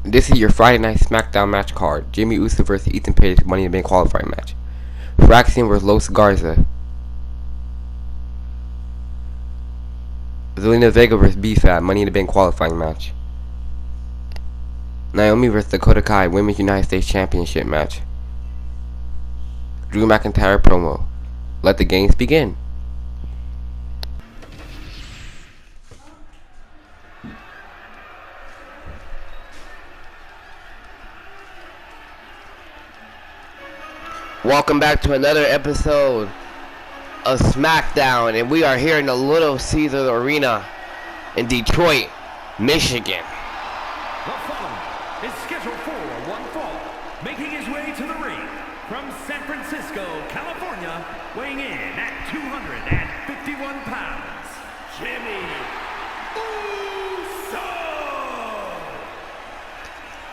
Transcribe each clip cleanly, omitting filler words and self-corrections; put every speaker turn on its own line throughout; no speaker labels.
This is your Friday Night SmackDown match card. Jimmy Uso vs. Ethan Page Money in the Bank qualifying match. Fraxian vs. Los Garza. Zelina Vega vs. B-Fab Money in the Bank qualifying match. Naomi vs. Dakota Kai Women's United States Championship match. Drew McIntyre promo. Let the games begin. Welcome back to another episode of SmackDown, and we are here in the Little Caesars Arena in Detroit, Michigan.
The following is scheduled for one fall, making his way to the ring from San Francisco, California, weighing in at 251 pounds, Jimmy Uso.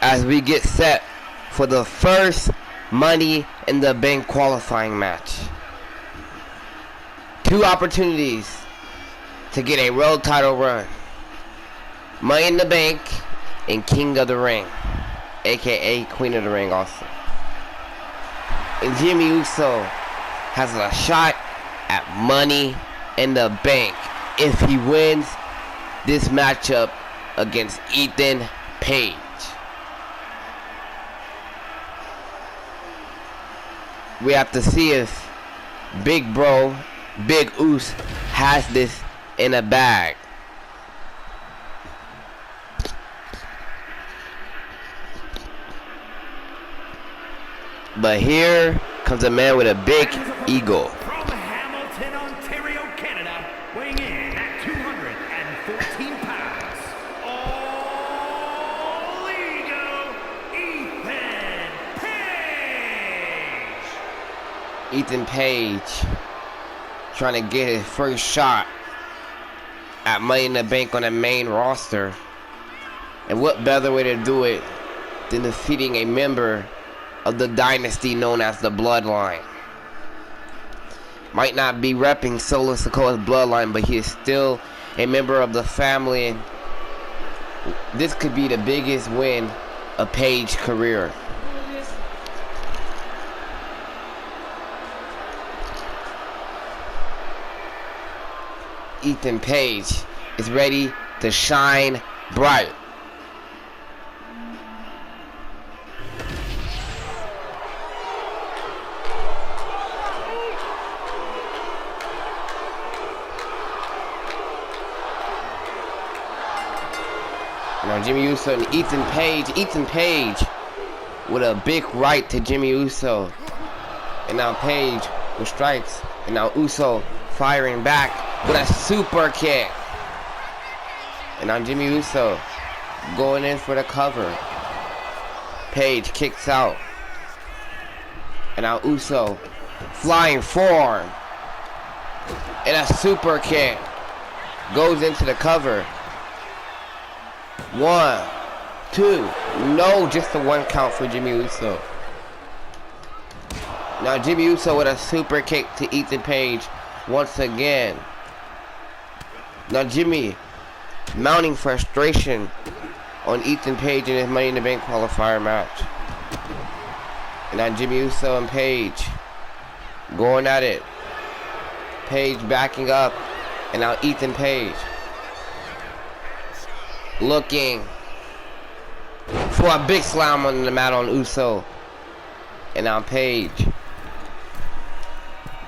As we get set for the first Money in the Bank qualifying match. Two opportunities to get a world title run. Money in the Bank and King of the Ring, aka Queen of the Ring also. And Jimmy Uso has a shot at Money in the Bank if he wins this matchup against Ethan Page. We have to see if Big Bro, Big Uso, has this in a bag. But here comes a man with a big ego.
From Hamilton, Ontario, Canada, weighing in at 214 pounds, All Ego, Ethan Page.
Ethan Page trying to get his first shot at Money in the Bank on the main roster. And what better way to do it than defeating a member of the dynasty known as the Bloodline. Might not be repping Solo Sikoa's bloodline, but he is still a member of the family. This could be the biggest win of Page's career. Ethan Page is ready to shine bright. Now Jimmy Uso and Ethan Page. Ethan Page with a big right to Jimmy Uso. And now Page with strikes. And now Uso firing back with a super kick. And now Jimmy Uso going in for the cover. Page kicks out. And now Uso flying forward. And a super kick goes into the cover. 1, 2, no, just the one count for Jimmy Uso. Now Jimmy Uso with a super kick to Ethan Page once again. Now Jimmy mounting frustration on Ethan Page in his Money in the Bank qualifier match. And now Jimmy Uso and Page going at it. Page backing up. And now Ethan Page looking for a big slam on the mat on Uso. And now Page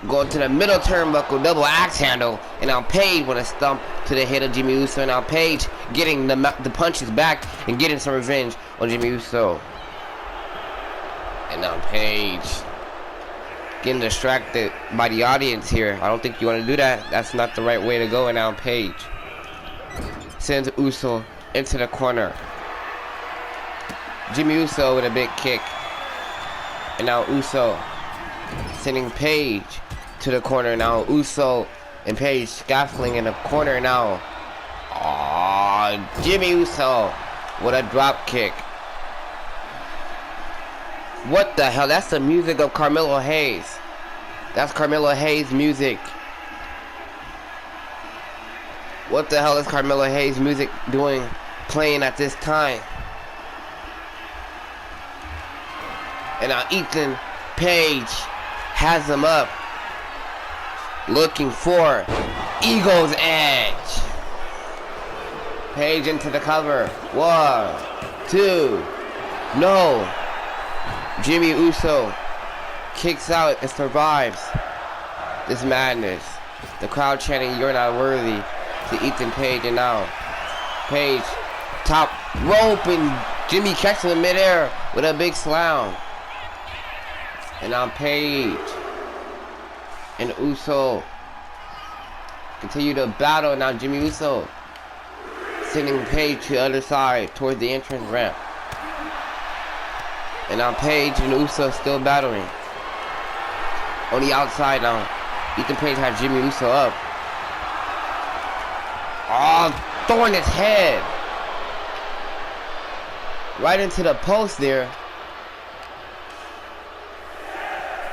going to the middle turnbuckle, double axe handle. And now Page with a stump to the head of Jimmy Uso. And now Page getting the punches back and getting some revenge on Jimmy Uso. And now Page getting distracted by the audience here. I don't think you want to do that. That's not the right way to go. And now Page sends Uso into the corner. Jimmy Uso with a big kick. And now Uso sending Page to the corner. Now Uso and Page scuffling in the corner now. Jimmy Uso with a drop kick. What the hell? That's the music of Carmelo Hayes. That's Carmelo Hayes music. What the hell is Carmelo Hayes music doing, playing at this time? And now Ethan Page has him up. Looking for Eagle's Edge. Page into the cover. 1, 2. No. Jimmy Uso kicks out and survives this madness. The crowd chanting, "You're not worthy," to Ethan Page. And now Page, top rope, and Jimmy catches him midair with a big slam. And now Page and Uso continue to battle. Now Jimmy Uso sending Page to the other side towards the entrance ramp. And now Page and Uso still battling. On the outside now, Ethan Page has Jimmy Uso up. Oh, throwing his head right into the post there.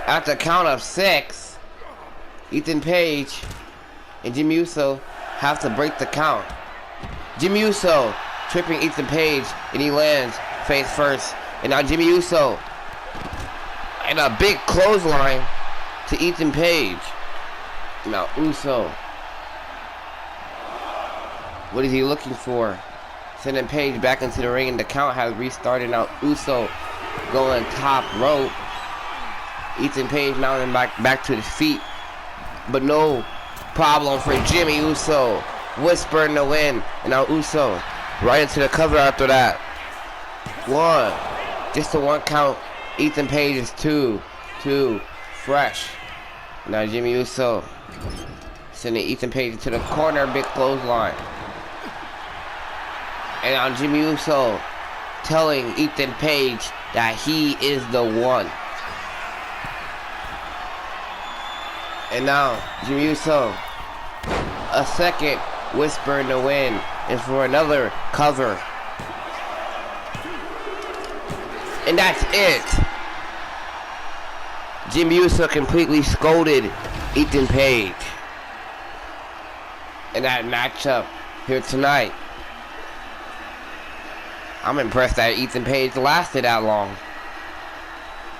At the count of 6, Ethan Page and Jimmy Uso have to break the count. Jimmy Uso tripping Ethan Page, and he lands face first. And now Jimmy Uso and a big clothesline to Ethan Page. Now Uso, what is he looking for? Sending Page back into the ring, and the count has restarted. Now Uso going top rope. Ethan Page mounting back to his feet, but no problem for Jimmy Uso. Whisper in the wind, and now Uso right into the cover after that. 1, just a 1 count. Ethan Page is 2, fresh. Now Jimmy Uso sending Ethan Page to the corner, big clothesline. And now Jimmy Uso telling Ethan Page that he is the one. And now Jimmy Uso, a second whisper in the wind, and for another cover. And that's it. Jimmy Uso completely scolded Ethan Page in that matchup here tonight. I'm impressed that Ethan Page lasted that long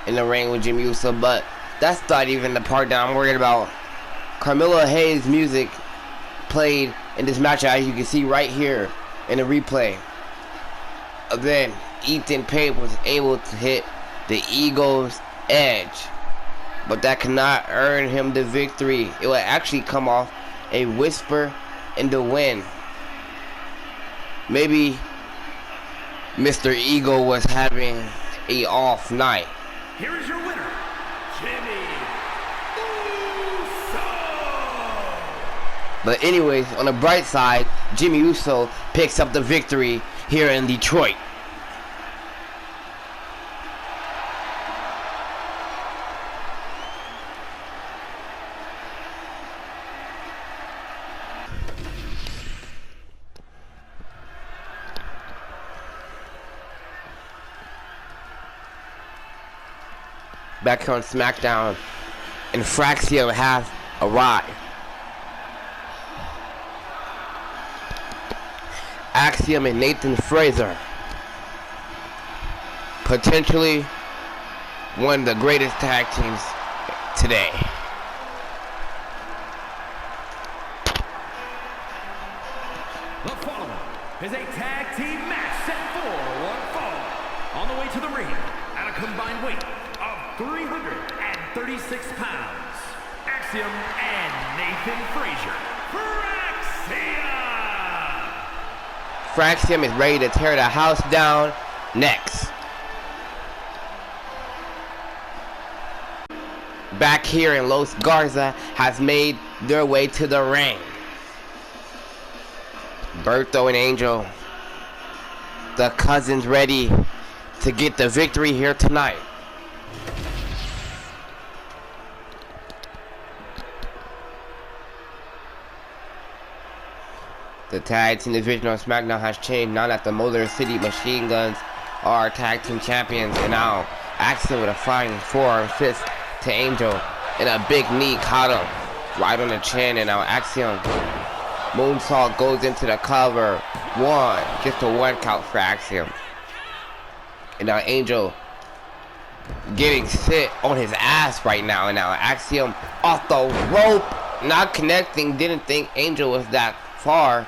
in the ring with Jimmy Uso, but that's not even the part that I'm worried about. Carmelo Hayes' music played in this match, as you can see right here in the replay. Then Ethan Page was able to hit the Eagle's Edge, but that cannot earn him the victory. It will actually come off a whisper in the wind. Maybe Mr. Eagle was having a off night.
Here is your winner, Jimmy Uso.
But anyways, on the bright side, Jimmy Uso picks up the victory here in Detroit. Back on SmackDown, and Fraxium has arrived. Axiom and Nathan Frazer, potentially one of the greatest tag teams today.
The following is a tag team match set for one fall. On the way to the ring at a combined weight of 336 pounds, Axiom and Nathan Frazer.
Fraxium is ready to tear the house down next. Back here in Los Garza has made their way to the ring. Berto and Angel, the cousins, ready to get the victory here tonight. The tag team division on SmackDown has changed now that the Motor City Machine Guns are tag team champions. And now Axiom with a flying forearm fist to Angel, and a big knee caught him right on the chin. And now Axiom moonsault goes into the cover. 1, just a 1 count for Axiom. And now Angel getting sit on his ass right now. And now Axiom off the rope, not connecting. Didn't think Angel was that far.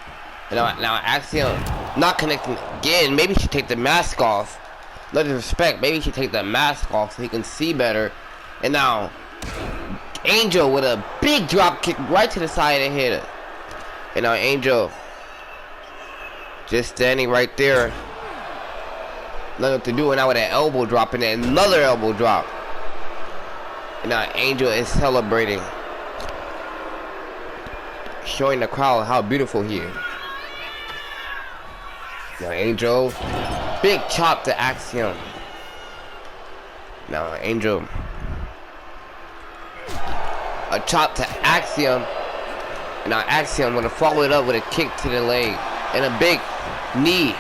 And now Axiom not connecting again. Maybe he should take the mask off. No disrespect, maybe he should take the mask off so he can see better. And now Angel with a big drop kick right to the side of the head. And now Angel just standing right there. Nothing to do, and now with an elbow drop and then another elbow drop. And now Angel is celebrating, showing the crowd how beautiful he is. Now Angel, big chop to Axiom. Now Angel, a chop to Axiom. And now Axiom gonna follow it up with a kick to the leg and a big knee.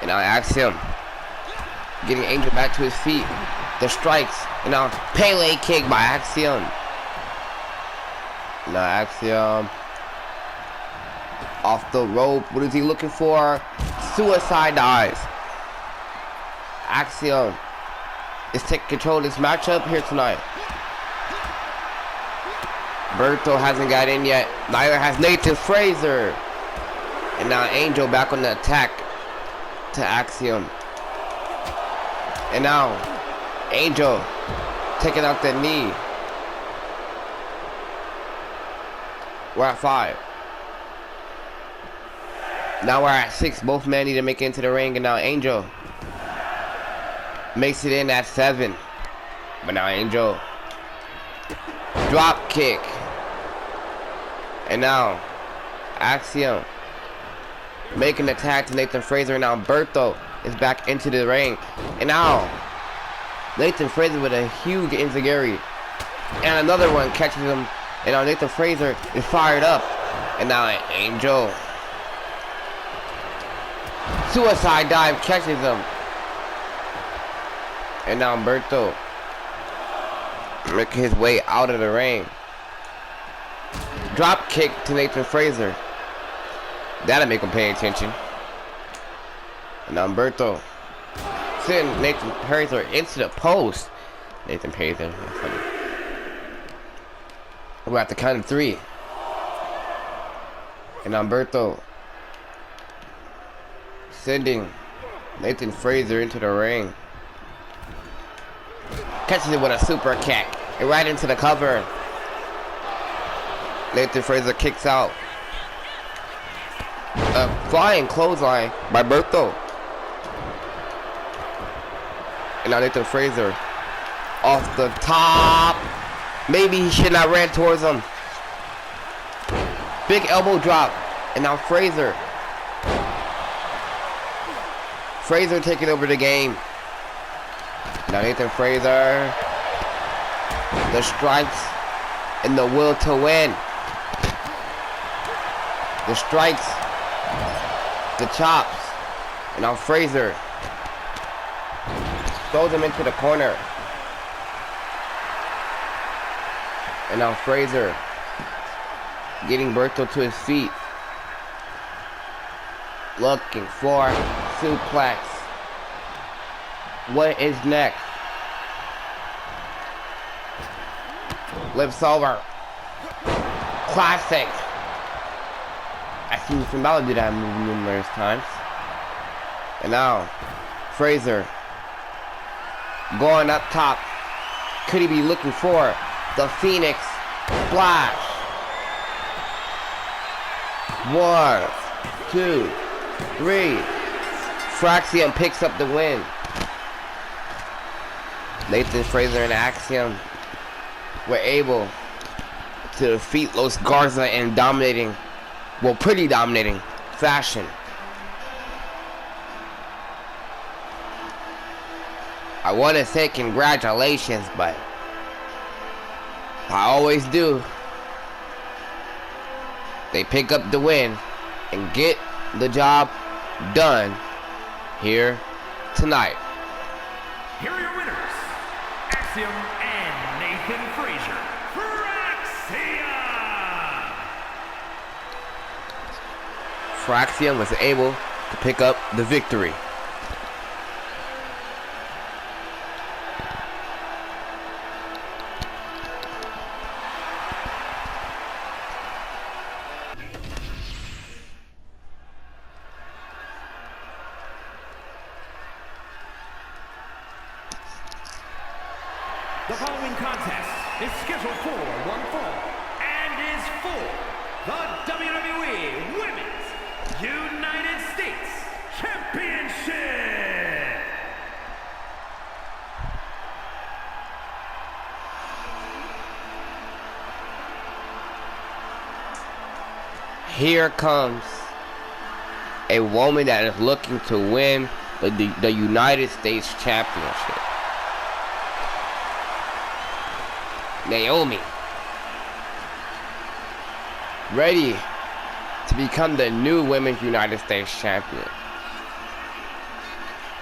And now Axiom getting Angel back to his feet. The strikes. And now Pele kick by Axiom. Now Axiom off the rope. What is he looking for? Suicide dives. Axiom is taking control of this matchup here tonight. Berto hasn't got in yet. Neither has Nathan Frazer. And now Angel back on the attack to Axiom. And now Angel taking out the knee. We're at 5. Now we're at 6. Both men need to make it into the ring. And now Angel makes it in at 7. But now Angel drop kick. And now Axiom making an attack to Nathan Frazer. And now Berto is back into the ring. And now Nathan Frazer with a huge enziguri. And another one catches him. And now Nathan Frazer is fired up. And now Angel suicide dive catches him. And now Berto making his way out of the ring. Drop kick to Nathan Frazer. That'll make him pay attention. And now Berto sending Nathan Frazer into the post. Nathan Frazer. We're at the count of 3. And now Berto sending Nathan Frazer into the ring. Catches it with a super kick. And right into the cover. Nathan Frazer kicks out. A flying clothesline by Berto. And now Nathan Frazer off the top. Maybe he should not ran towards him. Big elbow drop. And now Frazer taking over the game. Now Nathan Frazer. The strikes and the will to win. The strikes. The chops. And now Frazer throws him into the corner. And now Frazer getting Berto to his feet. Looking for suplex. What is next? Lifts over. Classic. I've seen Finn Balor do that move numerous times. And now Frazer going up top. Could he be looking for the Phoenix Splash? 1, 2, 3. Fraxium picks up the win. Nathan Frazer and Axiom were able to defeat Los Garza in dominating, well, pretty dominating fashion. I want to say congratulations, but I always do. They pick up the win and get the job done here tonight.
Here are your winners, Axiom and Nathan Frazer.
Fraxium was able to pick up the victory.
The following contest is scheduled for one fall and is for the WWE Women's United States Championship.
Here comes a woman that is looking to win the United States Championship. Naomi, ready to become the new Women's United States Champion.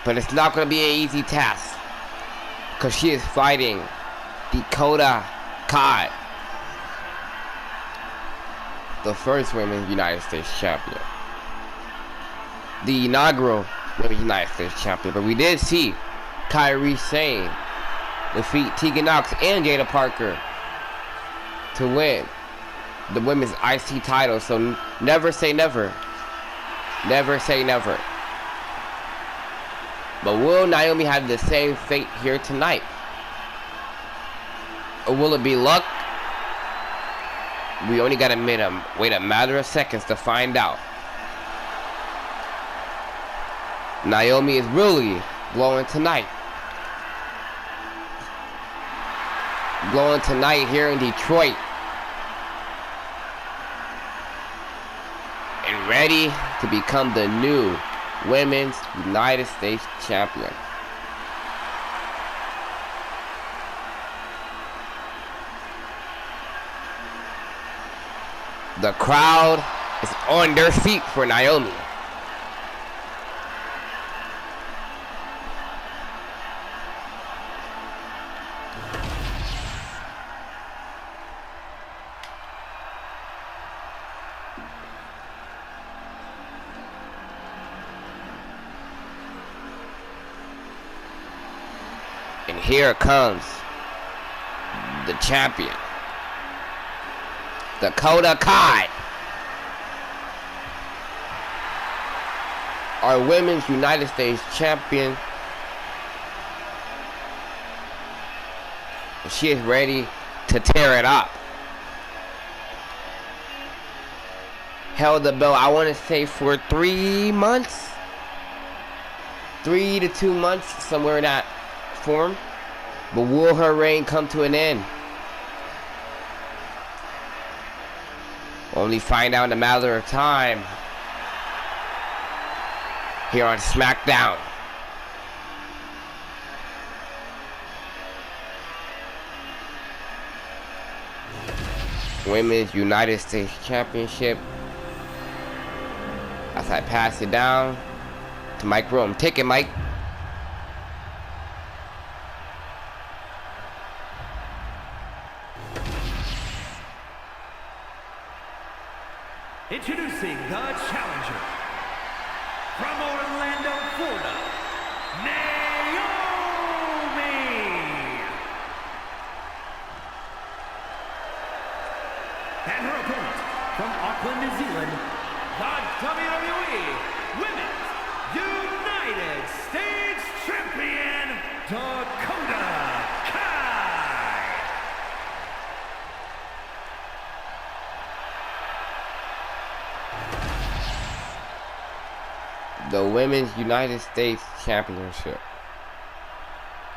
But it's not going to be an easy task, because she is fighting Dakota Kai, the first Women's United States Champion, the inaugural Women's United States Champion. But we did see Kairi Sane defeat Tegan Knox and Jada Parker to win the women's IC title. So never say never. Never say never. But will Naomi have the same fate here tonight? Or will it be luck? We only gotta wait a matter of seconds to find out. Naomi is really glowing tonight. Glowing tonight here in Detroit. And ready to become the new Women's United States Champion. The crowd is on their feet for Naomi. And here comes the champion, Dakota Kai, our Women's United States Champion. She is ready to tear it up. Held the belt, I want to say, for 3 months, 3 to 2 months, somewhere in that form. But will her reign come to an end? Only find out in a matter of time here on SmackDown. Women's United States Championship. As I pass it down to Mike Rome. Take it, Mike.
Introducing the challenger from Orlando, Florida, Naomi. And her opponent from Auckland, New Zealand, the WWE Women's United States Champion, Dakota Kai.
The Women's United States Championship.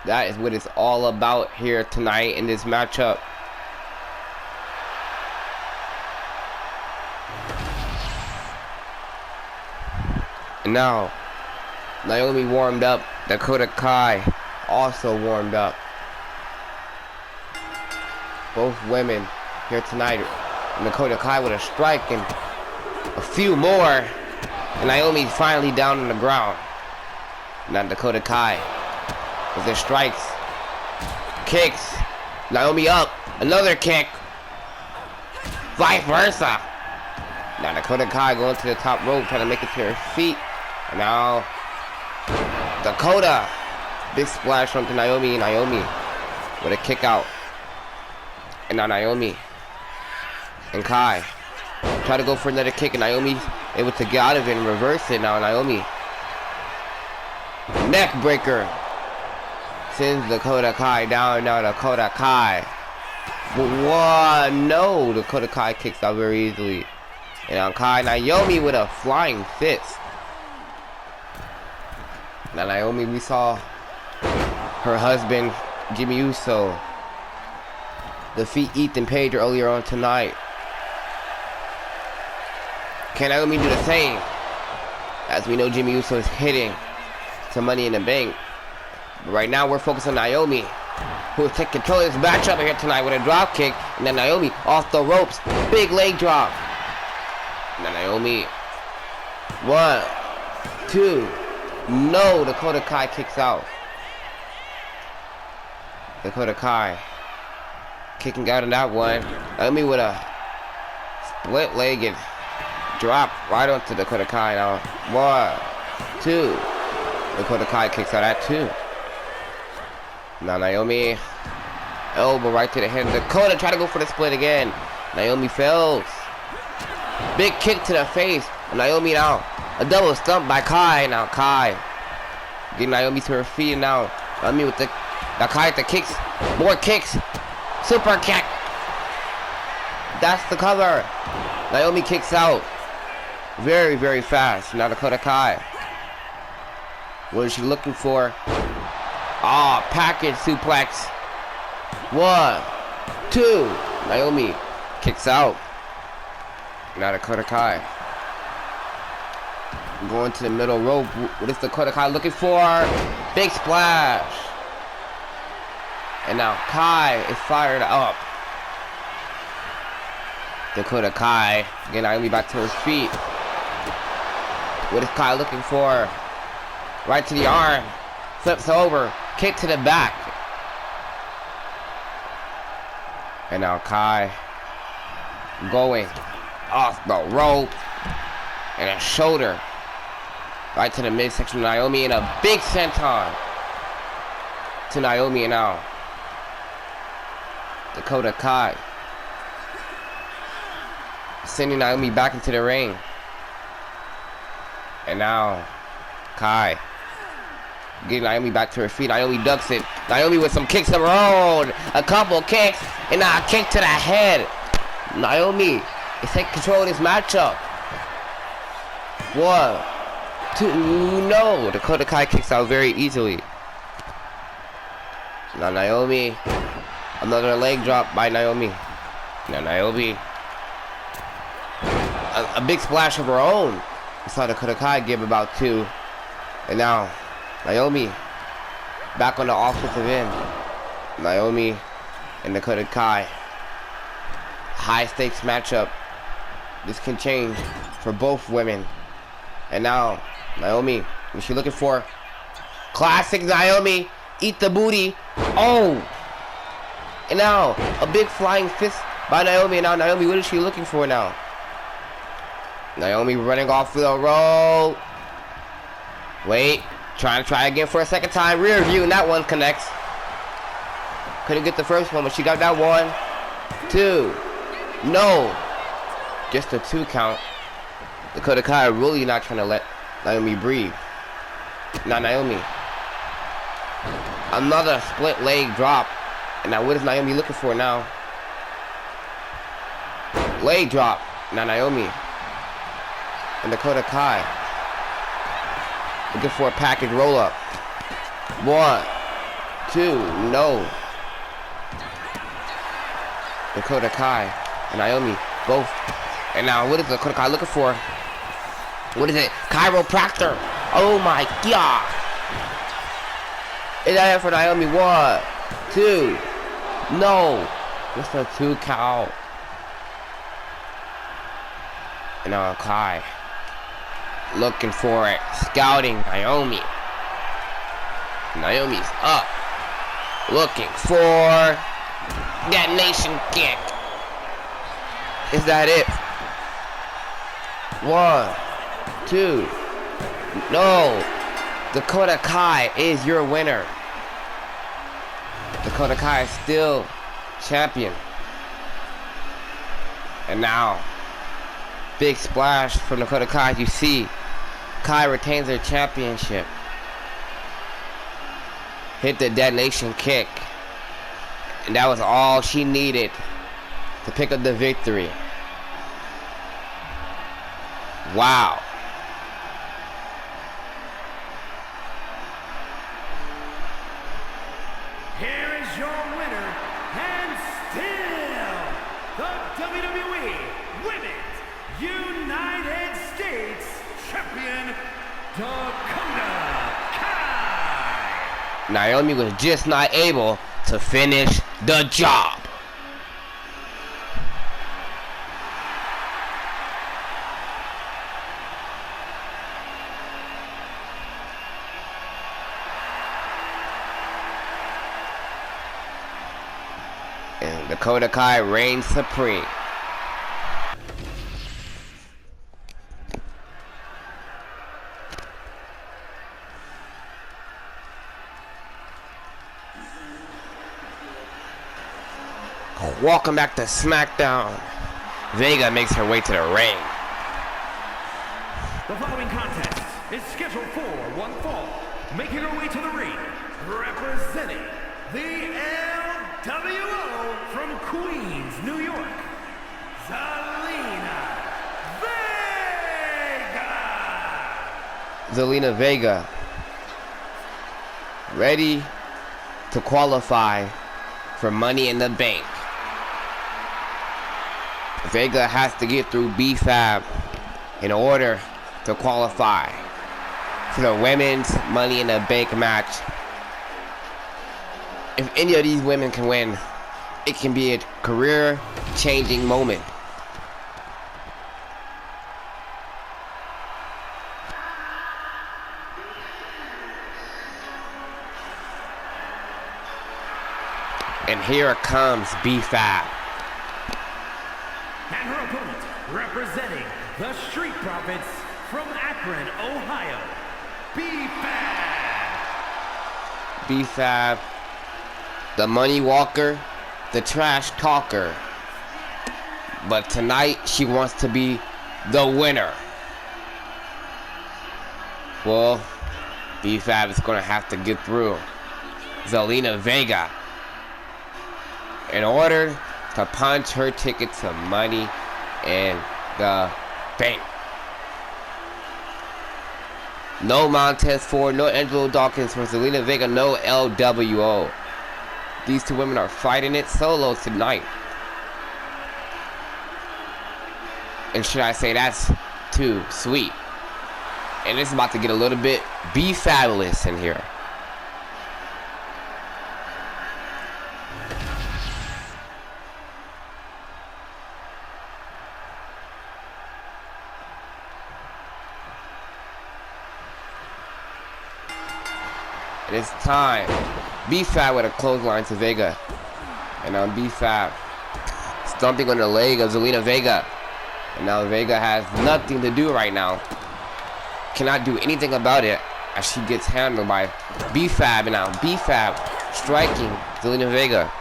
That is what it's all about here tonight in this matchup. And now, Naomi warmed up. Dakota Kai also warmed up. Both women here tonight. Dakota Kai with a strike and a few more. And Naomi finally down on the ground. Now Dakota Kai with their strikes. Kicks. Naomi up. Another kick. Vice versa. Now Dakota Kai going to the top rope, trying to make it to her feet. And now Dakota. Big splash onto Naomi. Naomi with a kick out. And now Naomi and Kai try to go for another kick, and Naomi able to get out of it and reverse it. Now Naomi neck breaker Sends Dakota Kai down. Now Dakota Kai. What? No. Dakota Kai kicks out very easily. And now Kai Naomi with a flying fist. Now Naomi, we saw her husband Jimmy Uso defeat Ethan Page earlier on tonight. Can Naomi do the same? As we know, Jimmy Uso is hitting some Money in the Bank. But right now, we're focused on Naomi, who will take control of this matchup here tonight with a drop kick. And then Naomi off the ropes. Big leg drop. And then Naomi. 1, 2. No, Dakota Kai kicks out. Dakota Kai kicking out in that one. Naomi with a split-legged drop right onto Dakota Kai now. 1, 2. Dakota Kai kicks out at 2. Now Naomi, elbow right to the head. Dakota try to go for the split again. Naomi fails. Big kick to the face. Naomi now. A double stump by Kai. Now Kai getting Naomi to her feet now. Naomi with the Kai with the kicks. More kicks. Super kick. That's the cover. Naomi kicks out. Very, very fast. Now Dakota Kai. What is she looking for? Ah, package suplex. 1, 2. Naomi kicks out. Now Dakota Kai. Going to the middle rope. What is Dakota Kai looking for? Big splash. And now Kai is fired up. Dakota Kai getting Naomi back to his feet. What is Kai looking for? Right to the arm. Flips over. Kick to the back. And now Kai going off the rope. And a shoulder. Right to the midsection of Naomi. And a big senton to Naomi. And now Dakota Kai sending Naomi back into the ring. And now Kai getting Naomi back to her feet. Naomi ducks it. Naomi with some kicks of her own. A couple kicks. And now a kick to the head. Naomi is taking control of this matchup. 1, 2. No. Dakota Kai kicks out very easily. Now Naomi. Another leg drop by Naomi. Now Naomi. A big splash of her own. We saw Dakota Kai give about 2. And now Naomi back on the offensive end. Naomi and Dakota Kai. High stakes matchup. This can change for both women. And now Naomi, what she looking for? Classic Naomi. Eat the booty. Oh! And now a big flying fist by Naomi. And now Naomi, what is she looking for now? Naomi running off the rope. Wait. Trying to try again for a second time. Rear view, and that one connects. Couldn't get the first one, but she got that 1, 2. No. Just a 2 count. Dakota Kai really not trying to let Naomi breathe. Now Naomi. Another split leg drop. And now what is Naomi looking for now? Leg drop. Now Naomi. And Dakota Kai. Looking for a package roll up. 1, 2. No. Dakota Kai and Naomi both. And now what is Dakota Kai looking for? What is it? Chiropractor. Oh my god. Is that it for Naomi? 1, 2. No. Just a 2 count. And now Kai looking for it. Scouting Naomi. Naomi's up. Looking for that nation kick. Is that it? 1, 2. No. Dakota Kai is your winner. Dakota Kai is still champion. And now, big splash from Dakota Kai. You see, Kai retains her championship. hit the detonation kick. And that was all she needed to pick up the victory. Wow.
Here is your winner, and still the WWE Women's United States Champion, Dakota Kai.
Naomi was just not able to finish the job. And Dakota Kai reigns supreme. Welcome back to SmackDown. Vega makes her way to the ring.
The following contest is scheduled for one fall. Making her way to the ring, representing the LWO from Queens, New York, Zelina Vega.
Zelina Vega, ready to qualify for Money in the Bank. Vega has to get through B-Fab in order to qualify for the Women's Money in the Bank match. If any of these women can win, it can be a career-changing moment. And here comes B-Fab.
And her opponent, representing the Street Profits from Akron, Ohio, B-Fab.
B-Fab, the money walker, the trash talker. But tonight, she wants to be the winner. Well, B-Fab is going to have to get through Zelina Vega in order to punch her ticket to Money in the Bank. No Montez Ford, no Angelo Dawkins for Zelina Vega, no LWO. These two women are fighting it solo tonight. And should I say, that's too sweet. And it's about to get a little bit B-fabulous in here. And it's time. B-Fab with a clothesline to Vega. And now B-Fab stomping on the leg of Zelina Vega. And now Vega has nothing to do right now. Cannot do anything about it as she gets handled by B-Fab. And now B-Fab striking Zelina Vega.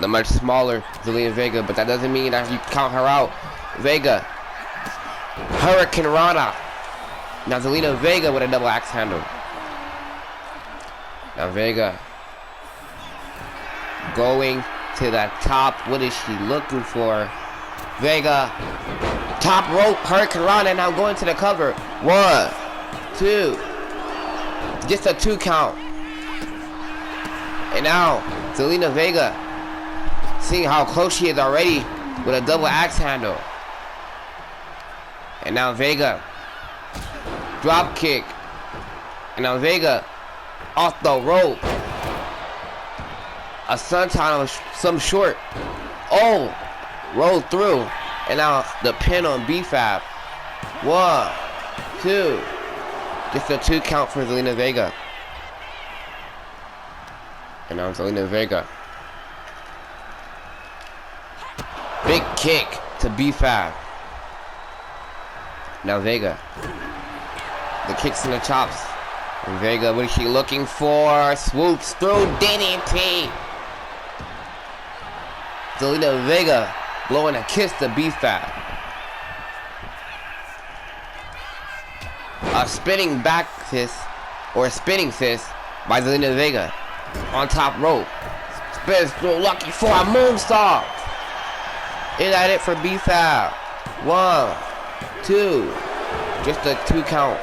The much smaller Zelina Vega, but that doesn't mean that you count her out. Vega. Hurricane Rana. Now Zelina Vega with a double axe handle. Now Vega going to the top. What is she looking for? Vega, top rope, Hurricane Rana, now going to the cover. 1, 2, just a 2 count. And now Zelina Vega, seeing how close she is already with a double axe handle. And now Vega, drop kick. And now Vega off the rope. A sunshine of some short. Oh, rolled through. And now the pin on B-Fab. 1, 2. Just a 2 count for Zelina Vega. And now Zelina Vega. Big kick to B-Fab. Now Vega. The kicks and the chops. And Vega, what is she looking for? Swoops through DDT. Zelina Vega blowing a kiss to B-Fab. A spinning back fist, or a spinning fist by Zelina Vega. On top rope. Spins through Lucky for a moonsault. Is that it for B-Fab? 1, 2. Just a 2 count.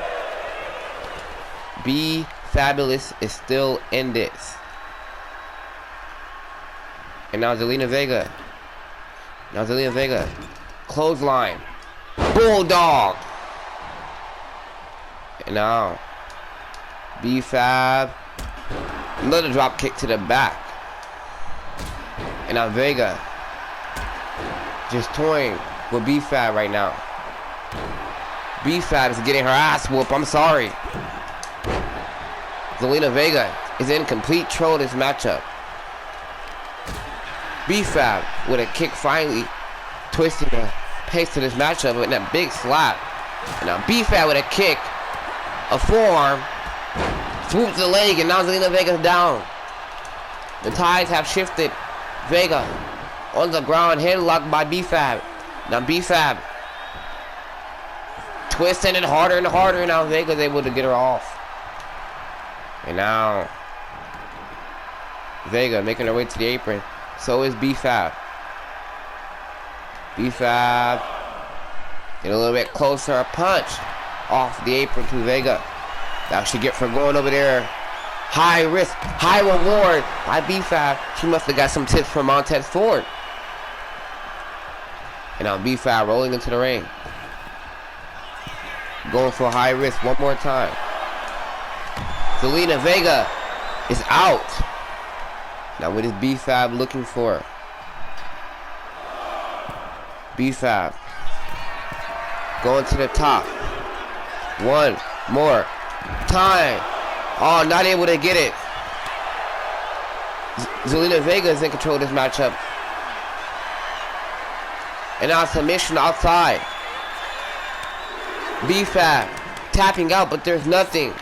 B-Fabulous is still in this. And now Zelina Vega. Clothesline. Bulldog. And now B-Fab. Another drop kick to the back. And now Vega. Just toying with B-Fab right now. B-Fab is getting her ass whooped. I'm sorry. Zelina Vega is in complete control of this matchup. B-Fab with a kick finally twisting the pace to this matchup with that big slap. And now B-Fab with a kick, a forearm, swoops the leg, and now Zelina Vega's down. The tides have shifted. Vega on the ground, headlocked by B-Fab. Now B-Fab twisting it harder and harder. Now Vega's able to get her off. And now Vega making her way to the apron. So is B-Fab. B-Fab get a little bit closer. A punch off the apron to Vega. That she get for going over there. High risk, high reward by B-Fab. She must have got some tips from Montez Ford. And now B-Fab rolling into the ring. Going for a high risk one more time. Zelina Vega is out. Now what is B-Fab looking for? B-Fab going to the top. One more time. Oh, not able to get it. Zelina Vega is in control of this matchup. And now submission outside. B-Fab tapping out, but there's nothing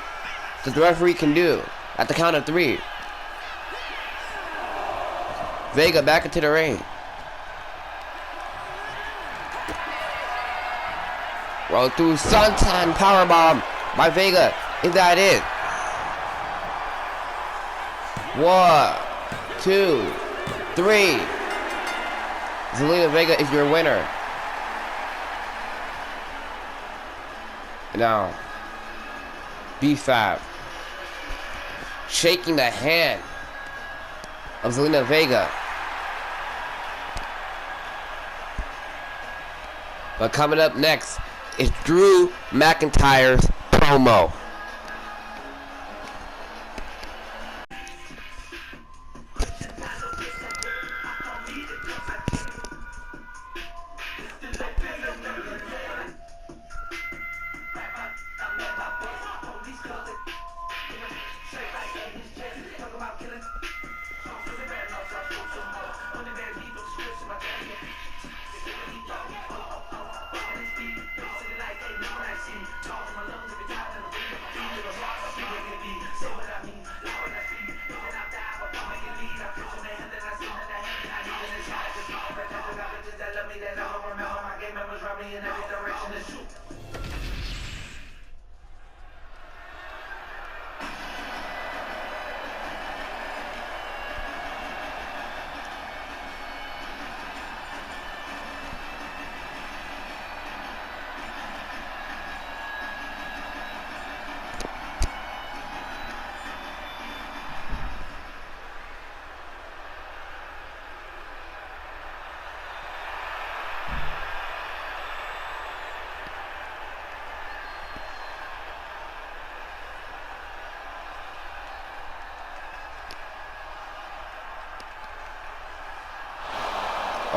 that the referee can do at the count of 3. Vega back into the ring. Roll through Suntan Powerbomb by Vega. Is that it? 1, 2, 3. Zelina Vega is your winner. Now, B-Fab shaking the hand of Zelina Vega. But coming up next is Drew McIntyre's promo.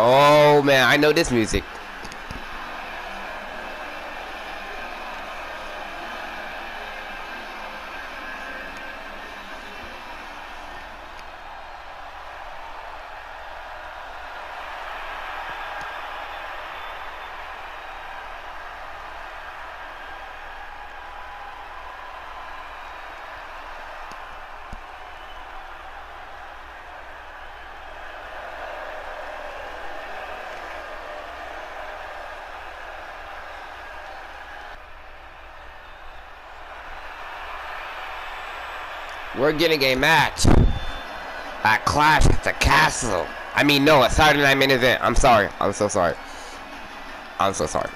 Oh man, I know this music. We're getting a match at Clash at the Castle. I mean, no, a Saturday Night Main Event. I'm sorry. I'm so sorry. I'm so sorry.